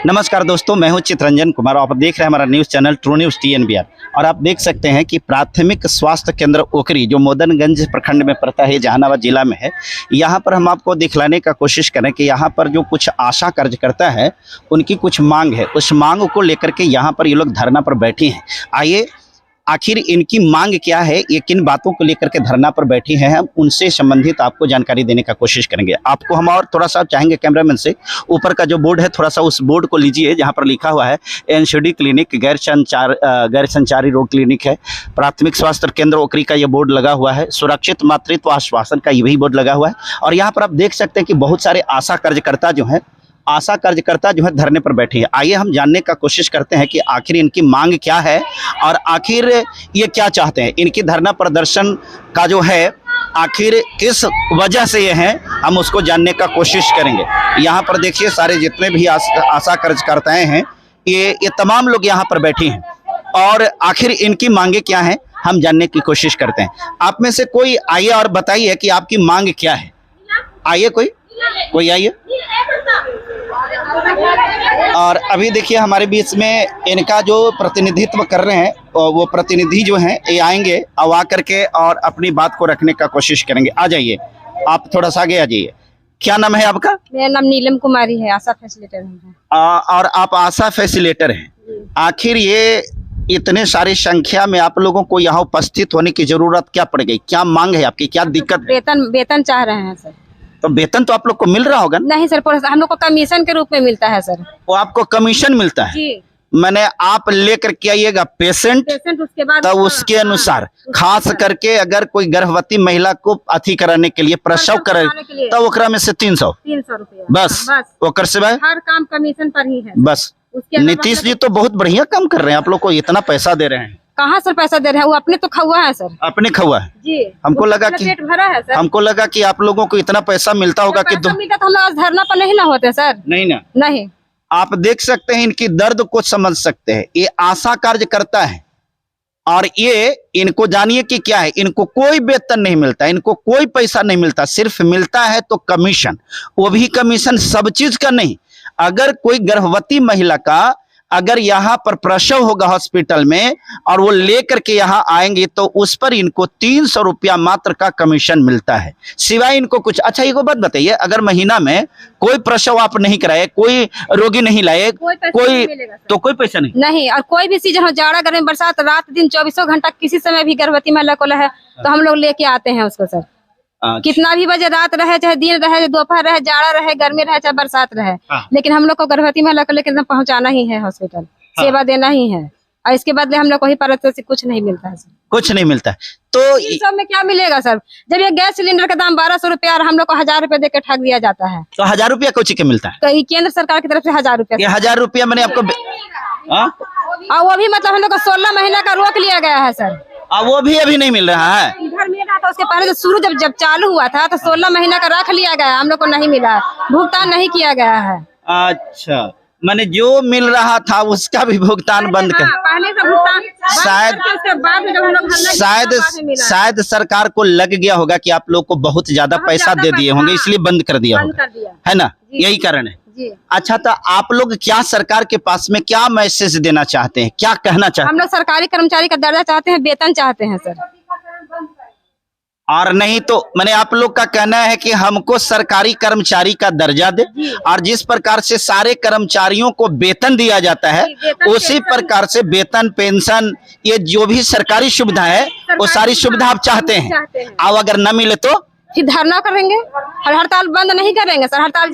नमस्कार दोस्तों, मैं हूं चित्रंजन कुमार। आप देख रहे हैं हमारा news channel true news TNBR। और आप देख सकते हैं कि प्राथमिक स्वास्थ्य केंद्र ओकरी जो मदनगंज प्रखंड में पड़ता है, जहानाबाद जिला में है, यहाँ पर हम आपको दिखलाने का कोशिश करें कि यहाँ पर जो कुछ आशा कार्यकर्ता है उनकी कुछ मांग है। उस मांग को लेकर के यहाँ पर ये लोग धरना पर बैठी हैं। आइए आखिर इनकी मांग क्या है, ये किन बातों को लेकर के धरना पर बैठी हैं, हम उनसे संबंधित आपको जानकारी देने का कोशिश करेंगे। आपको हम और थोड़ा सा चाहेंगे कैमरामैन से, ऊपर का जो बोर्ड है थोड़ा सा उस बोर्ड को लीजिए, जहां पर लिखा हुआ है NCD क्लिनिक गैर संचारी रोग क्लिनिक है। प्राथमिक स्वास्थ्य केंद्र ओकरी का ये बोर्ड लगा हुआ है। सुरक्षित मातृत्व आश्वासन का यही बोर्ड लगा हुआ है। और यहाँ पर आप देख सकते हैं कि बहुत सारे आशा कार्यकर्ता जो है धरने पर बैठे हैं। आइए हम जानने का कोशिश करते हैं कि आखिर इनकी मांग क्या है और आखिर ये क्या चाहते हैं। इनकी धरना प्रदर्शन का जो है आखिर किस वजह से ये है, हम उसको जानने का कोशिश करेंगे। यहाँ पर देखिए सारे जितने भी आशा कार्यकर्ताएं हैं, ये तमाम लोग यहाँ पर बैठी हैं और आखिर इनकी मांगे क्या हैं हम जानने की कोशिश करते हैं। आप में से कोई आइए और बताइए कि आपकी मांग क्या है। आइए कोई आइए। और अभी देखिए हमारे बीच में इनका जो प्रतिनिधित्व कर रहे हैं वो प्रतिनिधि जो हैं ये आएंगे, अब आ करके और अपनी बात को रखने का कोशिश करेंगे। आ जाइए, आप थोड़ा सा आगे आ जाइए। क्या नाम है आपका? मेरा नाम नीलम कुमारी है, आशा फैसिलिटेटर हूँ। और आप आशा फैसिलिटेटर हैं। आखिर ये इतने सारी संख्या में आप लोगों को यहाँ उपस्थित होने की जरूरत क्या पड़ गई? क्या मांग है आपकी, क्या दिक्कत है? वेतन चाह रहे हैं सर। तो वेतन तो आप लोग को मिल रहा होगा? नहीं सर, हम लोग को कमीशन के रूप में मिलता है सर। वो आपको कमीशन मिलता है जी। मैंने आप लेकर के आइएगा पेशेंट, उसके बाद तब उसके अनुसार खास करके अगर कोई गर्भवती महिला को अथी कराने के लिए प्रसव करे तो ओकरा में से 300 रुपया बस। ओकर से हर काम कमीशन पर ही है बस। नीतीश जी तो बहुत बढ़िया काम कर रहे हैं, आप लोग को इतना पैसा दे रहे हैं। कहाँ सर पैसा दे रहे हैं? वो अपने तो खौआ है सर। अपने खौआ है जी। हमको लगा कि पेट भरा है सर। हमको लगा कि आप लोगों को इतना पैसा मिलता होगा कि तो हम लोग आज धरना पर नहीं ना होते सर। नहीं ना, नहीं। आप देख सकते हैं इनकी दर्द को समझ सकते हैं। ये आशा कार्यकर्ता है और ये इनको जानिए कि क्या है, इनको कोई वेतन नहीं मिलता, इनको कोई पैसा नहीं मिलता, सिर्फ मिलता है तो कमीशन। वो भी कमीशन सब चीज का नहीं। अगर कोई गर्भवती महिला का अगर यहाँ पर प्रसव होगा हॉस्पिटल में और वो लेकर के यहाँ आएंगे तो उस पर इनको 300 रुपया मात्र का कमीशन मिलता है, सिवाय इनको कुछ। अच्छा ये को बात बताइए, अगर महीना में कोई प्रसव आप नहीं कराए, कोई रोगी नहीं लाए, कोई तो कोई पैसा नहीं। और कोई भी सीजन हो, जाड़ा गर्मी बरसात, रात दिन 24 घंटा किसी समय भी गर्भवती महिला को है तो हम लोग लेके आते हैं उसको सर। कितना भी बजे, रात रहे चाहे दिन रहे, दोपहर रहे, जाड़ा रहे, गर्मी रहे चाहे बरसात रहे, लेकिन हम लोग को गर्भवती महिला को लेकर पहुंचाना ही है हॉस्पिटल, सेवा देना ही है। और इसके बदले हम लोग को ही पारित से कुछ नहीं मिलता है सर। कुछ नहीं मिलता है तो सब में क्या मिलेगा सर? जब ये गैस सिलेंडर का दाम 1200 रुपया और हम लोग को 1000 रुपया देकर ठग दिया जाता है, तो 1000 रुपया कुछ के मिलता है? तो केंद्र सरकार की तरफ से 1000 रुपया। ये 1000 रुपया मैंने आपको और वो भी मतलब हम लोग को 16 महीना का रोक लिया गया है सर। वो भी अभी नहीं मिल रहा है। इधर मिल रहा था उसके पहले, शुरू जब चालू हुआ था तो 16 महीना का रख लिया गया, हम लोग को नहीं मिला, भुगतान नहीं किया गया है। अच्छा, मैंने जो मिल रहा था उसका भी भुगतान बंद कर, पहले का भुगतान शायद सरकार को लग गया होगा कि आप लोग को बहुत ज्यादा पैसा दे दिए होंगे, इसलिए बंद कर दिया होगा, है ना? यही कारण है। अच्छा, तो आप लोग क्या सरकार के पास में क्या मैसेज देना चाहते हैं, क्या कहना चाहते हैं? हम लोग सरकारी कर्मचारी का दर्जा चाहते हैं, वेतन चाहते हैं सर। और नहीं तो मैंने आप लोग का कहना है कि हमको सरकारी कर्मचारी का दर्जा दे, और जिस प्रकार से सारे कर्मचारियों को वेतन दिया जाता है उसी प्रकार से वेतन, पेंशन, ये जो भी सरकारी सुविधा है वो सारी सुविधा आप चाहते हैं। अब अगर न मिले तो फिर धरना करेंगे, हड़ताल बंद नहीं करेंगे सर। हड़ताल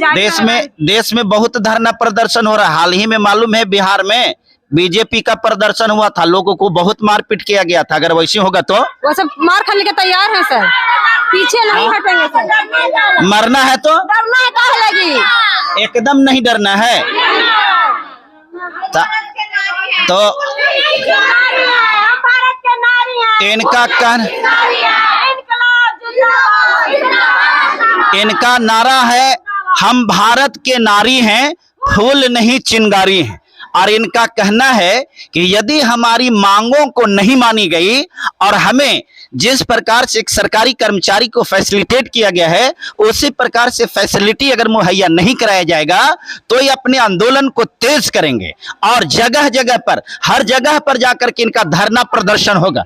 देश में बहुत धरना प्रदर्शन हो रहा है। हाल ही में मालूम है बिहार में बीजेपी का प्रदर्शन हुआ था, लोगों को बहुत मारपीट किया गया था। अगर वैसे होगा तो वो सब मार खाने के तैयार है सर, पीछे नहीं हटेंगे सर। मरना है तो डरना काहे लगी? एकदम नहीं डरना है। तो इनका नारा है, हम भारत के नारी हैं, फूल नहीं चिंगारी हैं। और इनका कहना है कि यदि हमारी मांगों को नहीं मानी गई और हमें जिस प्रकार से एक सरकारी कर्मचारी को फैसिलिटेट किया गया है, उसी प्रकार से फैसिलिटी अगर मुहैया नहीं कराया जाएगा तो ये अपने आंदोलन को तेज करेंगे और जगह जगह पर, हर जगह पर जाकर के इनका धरना प्रदर्शन होगा।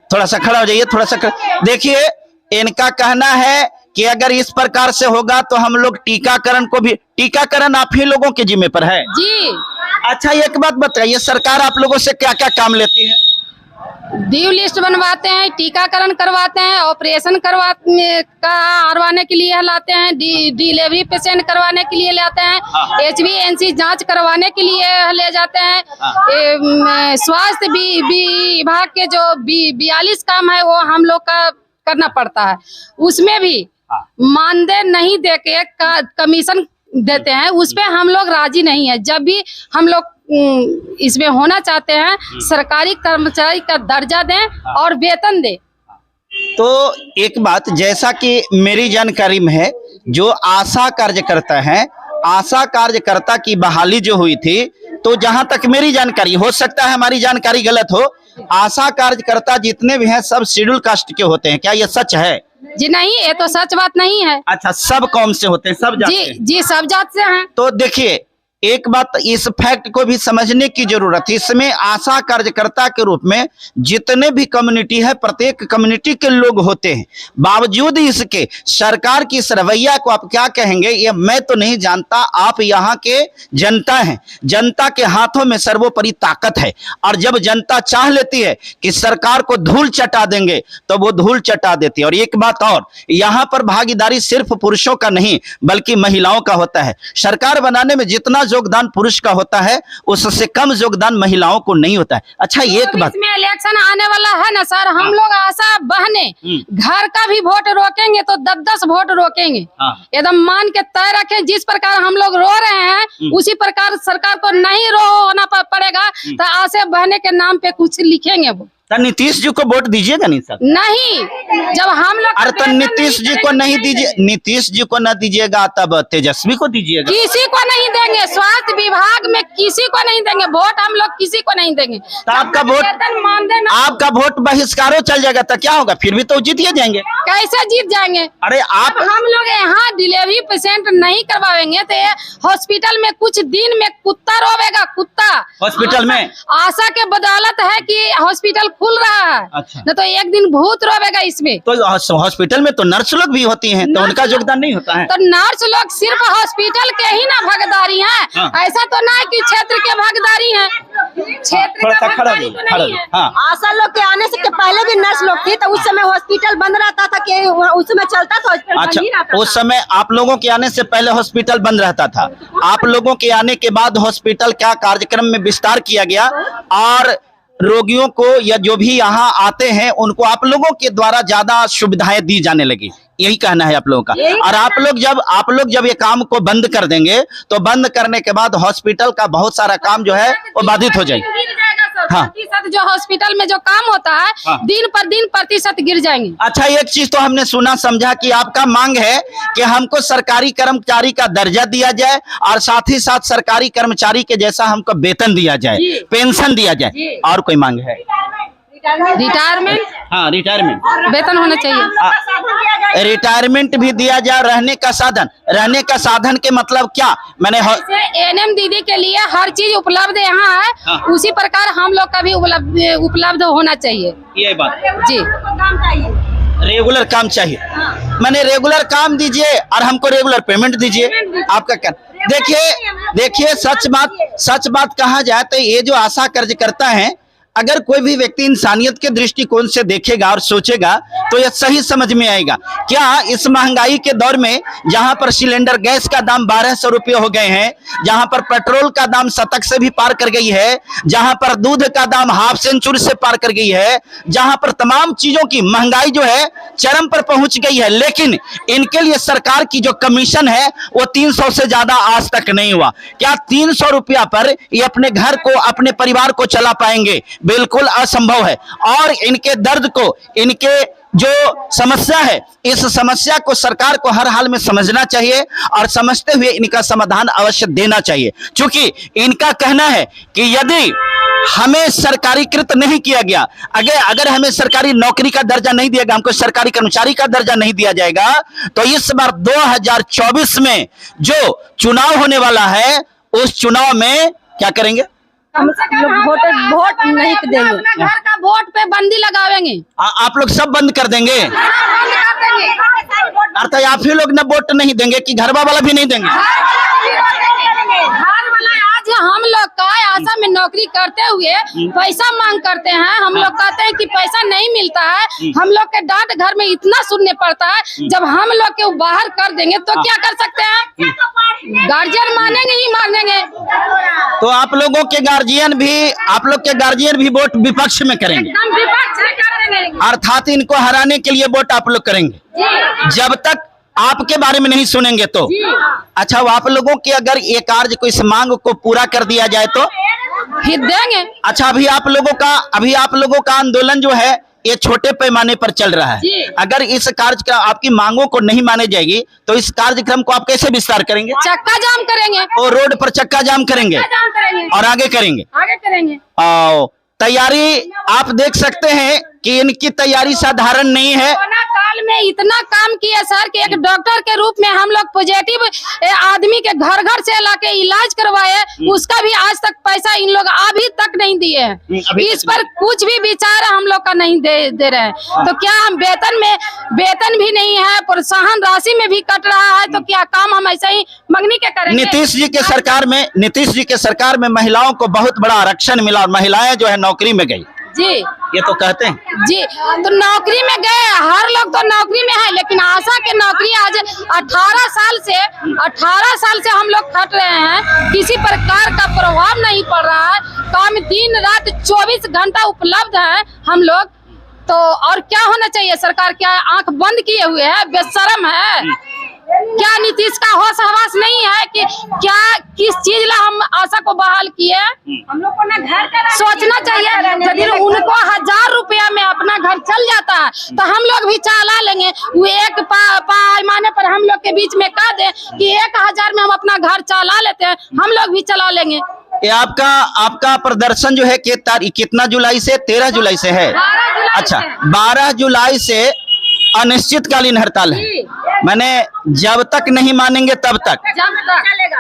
थोड़ा सा खड़ा हो जाइए, थोड़ा सा देखिए, इनका कहना है कि अगर इस प्रकार से होगा तो हम लोग टीकाकरण को भी, टीकाकरण आप ही लोगों के जिम्मे पर है जी। अच्छा, एक बात बताइए, सरकार आप लोगों से क्या क्या काम लेती है? ड्यू लिस्ट बनवाते हैं, टीकाकरण करवाते हैं, ऑपरेशन करवाने के लिए लाते हैं, डिलीवरी पेशेंट करवाने के लिए लाते हैं, HbA1c जांच करवाने के लिए ले जाते हैं। स्वास्थ्य विभाग के जो 42 काम है वो हम लोग का करना पड़ता है, उसमें भी मानदेय नहीं देके कमीशन देते हैं, उस पे हम लोग राजी नहीं है। जब भी हम लोग इसमें होना चाहते हैं, सरकारी कर्मचारी का दर्जा दें और वेतन दें। तो एक बात, जैसा कि मेरी जानकारी में है, जो आशा कार्यकर्ता है, आशा कार्यकर्ता की बहाली जो हुई थी, तो जहां तक मेरी जानकारी, हो सकता है हमारी जानकारी गलत हो, आशा कार्यकर्ता जितने भी हैं सब शेड्यूल कास्ट के होते हैं, क्या ये सच है? जी नहीं, ये तो सच बात नहीं है। अच्छा, सब कौम से होते हैं, सब जात से? जी सब जात से हैं। तो देखिए, एक बात, इस फैक्ट को भी समझने की जरूरत है। इसमें आशा कार्यकर्ता के रूप में जितने भी कम्युनिटी है, प्रत्येक कम्युनिटी के लोग होते हैं। बावजूद इसके सरकार की इस रवैया को आप क्या कहेंगे, ये मैं तो नहीं जानता। आप यहाँ के जनता हैं, जनता के हाथों में सर्वोपरि ताकत है, और जब जनता चाह लेती है कि सरकार को धूल चटा देंगे तो वो धूल चटा देती है। और एक बात और, यहाँ पर भागीदारी सिर्फ पुरुषों का नहीं बल्कि महिलाओं का होता है। सरकार बनाने में जितना योगदान पुरुष का होता है, उससे कम योगदान महिलाओं को नहीं होता है। अच्छा, एक बात, इसमें इलेक्शन आने वाला है ना सर, हम लोग आशा बहने घर का भी वोट रोकेंगे तो 10-10 वोट रोकेंगे, एकदम मान के तय रखें। जिस प्रकार हम लोग रो रहे हैं उसी प्रकार सरकार को नहीं रोना पड़ेगा, तो आशा बहने के नाम पे कुछ लिखेंगे वो। नीतीश जी को वोट दीजिएगा नहीं सर? नहीं, जब हम लोग, अरे तो नीतीश जी को नहीं दीजिए, नीतीश जी को न दीजिएगा तब तेजस्वी को दीजिएगा। किसी को नहीं देंगे, स्वास्थ्य विभाग में किसी को नहीं देंगे वोट, हम लोग किसी को नहीं देंगे। तो आपका वोट बहिष्कारो चल जाएगा तो क्या होगा? फिर भी तो जीत जाएंगे। कैसे जीत जाएंगे? अरे आप, हम लोग यहाँ डिलीवरी पेशेंट नहीं करवाएंगे तो हॉस्पिटल में कुछ दिन में कुत्ता रोवेगा, कुत्ता हॉस्पिटल में। आशा के बदौलत है कि हॉस्पिटल खुल रहा है। अच्छा। न तो एक दिन भूत रोवेगा इसमें। तो हॉस्पिटल में तो नर्स लोग भी होती हैं, तो उनका योगदान नहीं होता है? तो नर्स लोग सिर्फ हॉस्पिटल के ही ना भागीदारी हैं। हाँ। ऐसा तो ना है कि क्षेत्र के भागीदारी हैं, क्षेत्र थोड़ा सा का खड़ा भागीदारी तो नहीं है। हाँ। आशा लोग के आने से पहले भी नर्स लोग थी, तो उस समय हॉस्पिटल बंद रहता था कि उस समय चलता था, हॉस्पिटल बंद ही रहता अच्छा, उस समय आप लोगों के आने से पहले हॉस्पिटल बंद रहता था। आप लोगों के आने के बाद हॉस्पिटल क्या कार्यक्रम में विस्तार किया गया, और रोगियों को या जो भी यहाँ आते हैं उनको आप लोगों के द्वारा ज्यादा सुविधाएं दी जाने लगी। यही कहना है आप लोगों का। और आप लोग जब ये काम को बंद कर देंगे तो बंद करने के बाद हॉस्पिटल का बहुत सारा काम जो है वो बाधित हो जाएगा। हाँ। प्रतिशत जो हॉस्पिटल में जो काम होता है, हाँ। दिन पर दिन प्रतिशत गिर जाएंगे। अच्छा, एक चीज तो हमने सुना समझा कि आपका मांग है कि हमको सरकारी कर्मचारी का दर्जा दिया जाए और साथ ही साथ सरकारी कर्मचारी के जैसा हमको वेतन दिया जाए, पेंशन दिया जाए। और कोई मांग है? रिटायरमेंट, हाँ, रिटायरमेंट, वेतन होना चाहिए। रिटायरमेंट भी दिया जाए। रहने का साधन, रहने का साधन के मतलब क्या? मैंने एएनएम दीदी के लिए हर चीज उपलब्ध यहाँ है। हाँ। उसी प्रकार हम लोग का भी उपलब्ध होना चाहिए। ये बात जी, रेगुलर काम चाहिए। मैंने रेगुलर काम दीजिए और हमको रेगुलर पेमेंट दीजिए। आपका क्या? देखिए, सच बात कहा जाए तो ये जो आशा कार्यकर्ता है, अगर कोई भी व्यक्ति इंसानियत के दृष्टिकोण से देखेगा और सोचेगा तो यह सही समझ में आएगा। क्या इस महंगाई के दौर में, जहां पर सिलेंडर गैस का दाम 1200 रुपये हो गए हैं, जहां पर पेट्रोल का दाम शतक से भी पार कर गई है, जहां पर दूध का दाम हाफ सेंचुरी से पार कर गई है, जहां पर तमाम चीजों की महंगाई जो है चरम पर पहुंच गई है, लेकिन इनके लिए सरकार की जो कमीशन है वो 300 से ज्यादा आज तक नहीं हुआ। क्या 300 रुपया पर ये अपने घर को, अपने परिवार को चला पाएंगे? बिल्कुल असंभव है। और इनके दर्द को, इनके जो समस्या है, इस समस्या को सरकार को हर हाल में समझना चाहिए और समझते हुए इनका समाधान अवश्य देना चाहिए। क्योंकि इनका कहना है कि यदि हमें सरकारीकृत नहीं किया गया। अगर हमें सरकारी नौकरी का दर्जा नहीं दिया गया, हमको सरकारी कर्मचारी का दर्जा नहीं दिया जाएगा, तो इस बार 2024 में जो चुनाव होने वाला है उस चुनाव में क्या करेंगे? हम वोट नहीं देंगे। अपना घर का वोट पे बंदी लगावेंगे। आप लोग सब बंद कर देंगे? अर्थात आप ही लोग ना वोट नहीं देंगे कि घर वाला भी नहीं देंगे? घर वाला आज हम लोग का आशा में नौकरी करते हुए पैसा मांग करते हैं। हम लोग कहते हैं कि पैसा नहीं मिलता है। हम लोग के डांट घर में इतना सुनने पड़ता है। जब हम लोग के बाहर कर देंगे तो क्या कर सकते हैं? गार्जियन मानेंगे ही मानेंगे। तो आप लोग के गार्जियन भी वोट विपक्ष में करेंगे? एकदम विपक्ष में कर देंगे। अर्थात इनको हराने के लिए वोट आप लोग करेंगे जब तक आपके बारे में नहीं सुनेंगे तो। अच्छा, वो आप लोगों के अगर ये कार्य को, इस मांग को पूरा कर दिया जाए तो फिर देंगे। अच्छा, अभी आप लोगों का आंदोलन जो है ये छोटे पैमाने पर चल रहा है। अगर इस कार्यक्रम आपकी मांगों को नहीं माने जाएगी तो इस कार्यक्रम को आप कैसे विस्तार करेंगे? चक्का जाम करेंगे और रोड पर चक्का जाम करेंगे और आगे करेंगे। तैयारी आप देख सकते हैं कि इनकी तैयारी साधारण नहीं है। कोरोना काल में इतना काम किया सर कि एक डॉक्टर के रूप में हम लोग पॉजिटिव आदमी के घर घर से लाके इलाज करवाए, उसका भी आज तक पैसा इन लोग अभी तक नहीं दिए हैं। इस पर कुछ भी विचार हम लोग का नहीं दे रहे हैं। तो क्या हम वेतन भी नहीं है, प्रोत्साहन राशि में भी कट रहा है, तो क्या काम हम ऐसे ही मंगनी के करेंगे? नीतीश जी के सरकार में महिलाओं को बहुत बड़ा आरक्षण मिला और महिलाएं जो है नौकरी में गई जी, ये तो कहते हैं जी। तो नौकरी में गए, हर लोग तो नौकरी में है, लेकिन आशा के नौकरी आज 18 साल से हम लोग खट रहे हैं। किसी प्रकार का प्रभाव नहीं पड़ रहा है। काम दिन रात 24 घंटा उपलब्ध है हम लोग। तो और क्या होना चाहिए? सरकार क्या आंख बंद किए हुए है? बेशरम है क्या? नीतीश का होश हवास नहीं है कि क्या किस चीज ला हम आशा को बहाल किए? हम लोग को ना घर का सोचना चाहिए। यदि उनको 1000 रुपया में अपना घर चल जाता है तो हम लोग भी चला लेंगे। वो एक पैमाने पर हम लोग के बीच में कह दे कि 1000 में हम अपना घर चला लेते हैं, हम लोग भी चला लेंगे। ये आपका प्रदर्शन जो है कितना जुलाई से? 13 जुलाई से है। 12 जुलाई अच्छा, से। 12 जुलाई से अनिश्चितकालीन हड़ताल है। मैंने जब तक नहीं मानेंगे तब तक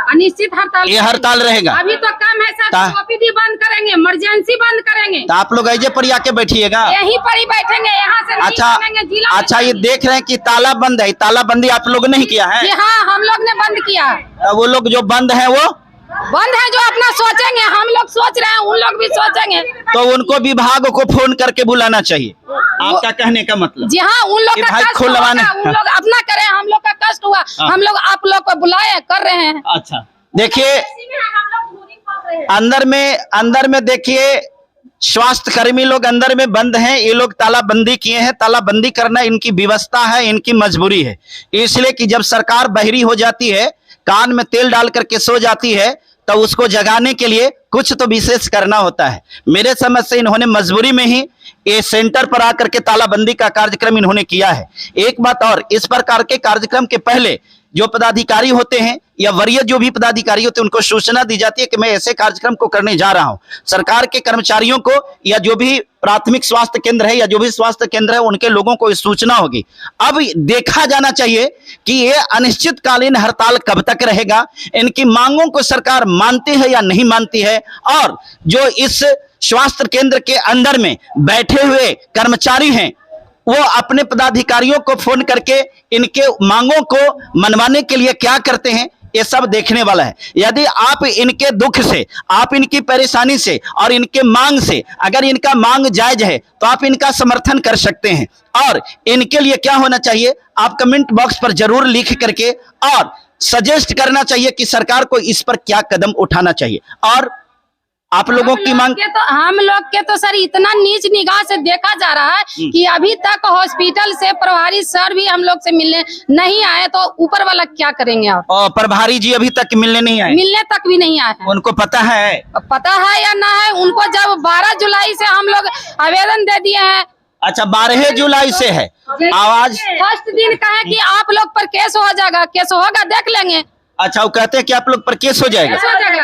अनिश्चित हड़ताल, ये हड़ताल रहेगा। अभी तो कम है सर, ओपीडी बंद करेंगे, इमरजेंसी बंद करेंगे। तो आप लोग ऐसे पर आके बैठिएगा? यहीं पर ही बैठेंगे, यहाँ से नहीं निकलेंगे, जिला अच्छा, ये देख रहे हैं कि ताला बंद है, तालाबंदी आप लोग नहीं किया है? जी हाँ, हम लोग ने बंद किया। तो वो लोग जो बंद है वो बंद है, जो अपना सोचेंगे, हम लोग सोच रहे हैं, उन लोग भी सोचेंगे। तो उनको विभाग को फोन करके बुलाना चाहिए। आपका कहने का मतलब? जी हाँ, उन लोग का कष्ट हुआ, उन लोग अपना करें, हम लोग का कष्ट हुआ, हम लोग आप लोग को बुलाए कर रहे हैं। अच्छा, देखिए अंदर में देखिए स्वास्थ्य कर्मी लोग अंदर में बंद हैं। ये लोग तालाबंदी किए हैं। तालाबंदी करना इनकी व्यवस्था है, इनकी मजबूरी है। इसलिए कि जब सरकार बहरी हो जाती है, कान में तेल डाल करके सो जाती है, तो उसको जगाने के लिए कुछ तो विशेष करना होता है। मेरे समझ से इन्होंने मजबूरी में ही ये सेंटर पर आकर के तालाबंदी का कार्यक्रम इन्होंने किया है। एक बात और, इस प्रकार के कार्यक्रम के पहले जो पदाधिकारी होते हैं या वरीय जो भी पदाधिकारी होते हैं उनको सूचना दी जाती है कि मैं ऐसे कार्यक्रम को करने जा रहा हूं। सरकार के कर्मचारियों को या जो भी प्राथमिक स्वास्थ्य केंद्र है या जो भी स्वास्थ्य केंद्र है उनके लोगों को सूचना होगी। अब देखा जाना चाहिए कि ये अनिश्चितकालीन हड़ताल कब तक रहेगा, इनकी मांगों को सरकार मानती है या नहीं मानती है, और जो इस स्वास्थ्य केंद्र के अंदर में बैठे हुए कर्मचारी हैं वो अपने पदाधिकारियों को फोन करके इनके मांगों को मनवाने के लिए क्या करते हैं, ये सब देखने वाला है। यदि आप इनके दुख से, आप इनकी परेशानी से और इनके मांग से, अगर इनका मांग जायज है तो आप इनका समर्थन कर सकते हैं। और इनके लिए क्या होना चाहिए, आप कमेंट बॉक्स पर जरूर लिख करके और सजेस्ट करना चाहिए कि सरकार को इस पर क्या कदम उठाना चाहिए। और आप लोगों की मांग हम लोग के तो सर इतना नीच निगाह से देखा जा रहा है कि अभी तक हॉस्पिटल से प्रभारी सर भी हम लोग से मिलने नहीं आए, तो ऊपर वाला क्या करेंगे आप? और प्रभारी जी अभी तक मिलने नहीं आए? मिलने तक भी नहीं आए। उनको पता है या ना है उनको? जब 12 जुलाई से हम लोग आवेदन दे दिए हैं। अच्छा, 12 जुलाई से है आवाज। फर्स्ट दिन कहे कि आप लोग पर केस हो जाएगा, केस होगा देख लेंगे। अच्छा, वो कहते हैं कि आप लोग पर केस हो जाएगा। हो जाएगा।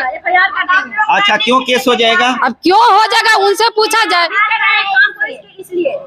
अच्छा, क्यों केस हो जाएगा? अब क्यों हो जाएगा उनसे पूछा जाए।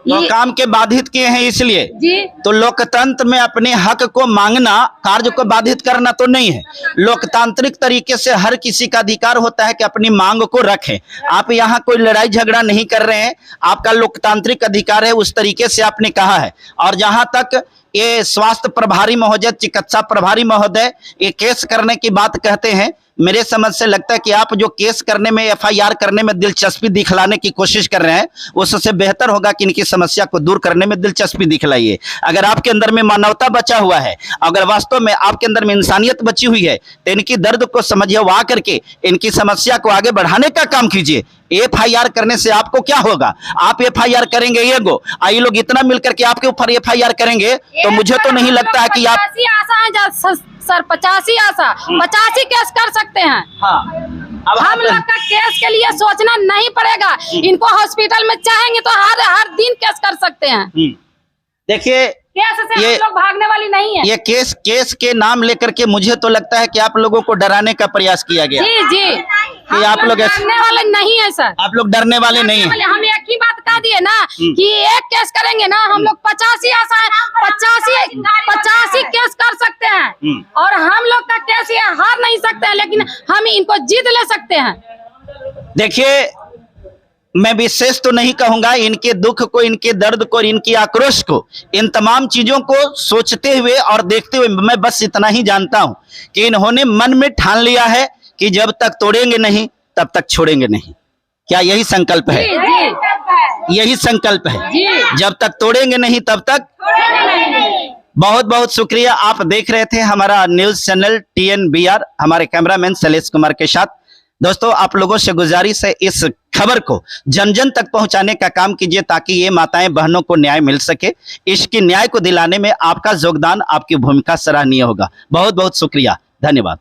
तो काम के बाधित किए हैं इसलिए। जी तो लोकतंत्र में अपने हक को मांगना कार्य को बाधित करना तो नहीं है। लोकतांत्रिक तरीके से हर किसी का अधिकार होता है कि अपनी मांग को रखें। आप यहाँ कोई लड़ाई झगड़ा नहीं कर रहे हैं, आपका लोकतांत्रिक अधिकार है, उस तरीके से आपने कहा है। और जहां तक ये स्वास्थ्य प्रभारी महोदय, चिकित्सा प्रभारी महोदय ये केस करने की बात कहते हैं, मेरे समझ से लगता है कि आप जो केस करने में, एफआईआर करने में दिलचस्पी दिखलाने की कोशिश कर रहे हैं, उससे बेहतर होगा कि इनकी समस्या को दूर करने में दिलचस्पी दिखलाइए। अगर आपके अंदर में मानवता बचा हुआ है, अगर वास्तव में आपके अंदर में इंसानियत बची हुई है, तो इनकी दर्द को समझवा करके इनकी समस्या को आगे बढ़ाने का काम कीजिए। एफआईआर करने से आपको क्या होगा? आप एफआईआर करेंगे एगो, ये लोग इतना मिलकर के आपके ऊपर एफआईआर करेंगे, तो मुझे तो नहीं लगता है कि आप 85 आशा है सर, 85 आशा, 85 केस कर सकते हैं। हाँ, अब हम लोग का केस के लिए सोचना नहीं पड़ेगा। इनको हॉस्पिटल में चाहेंगे तो हर दिन केस कर सकते हैं। देखिए, केस से हम लोग भागने वाली नहीं है। ये केस के नाम लेकर के मुझे तो लगता है कि आप लोगों को डराने का प्रयास किया गया। जी जी, कि आप लोग डरने वाले नहीं है सर। आप लोग डरने वाले नहीं हैं। हम एक ही बात कह दिए ना कि एक केस करेंगे ना, हम लोग 85 आशा है, 85 केस कर सकते हैं। और हम लोग का केस ये हार नहीं सकते हैं, लेकिन हम इनको जीत ले सकते हैं। देखिए, मैं विशेष तो नहीं कहूंगा, इनके दुख को, इनके दर्द को, इनकी आक्रोश को, इन तमाम चीजों को सोचते हुए और देखते हुए मैं बस इतना ही जानता हूं कि इन्होंने मन में ठान लिया है कि जब तक तोड़ेंगे नहीं तब तक छोड़ेंगे नहीं। क्या यही संकल्प है? जी, यही संकल्प है। जी। जब तक तोड़ेंगे नहीं तब तक। बहुत बहुत शुक्रिया। आप देख रहे थे हमारा न्यूज चैनल TNBR, हमारे कैमरामैन शैलेश कुमार के साथ। दोस्तों, आप लोगों से गुजारिश है, इस खबर को जन जन तक पहुंचाने का काम कीजिए ताकि ये माताएं बहनों को न्याय मिल सके। इसकी न्याय को दिलाने में आपका योगदान, आपकी भूमिका सराहनीय होगा। बहुत बहुत शुक्रिया, धन्यवाद।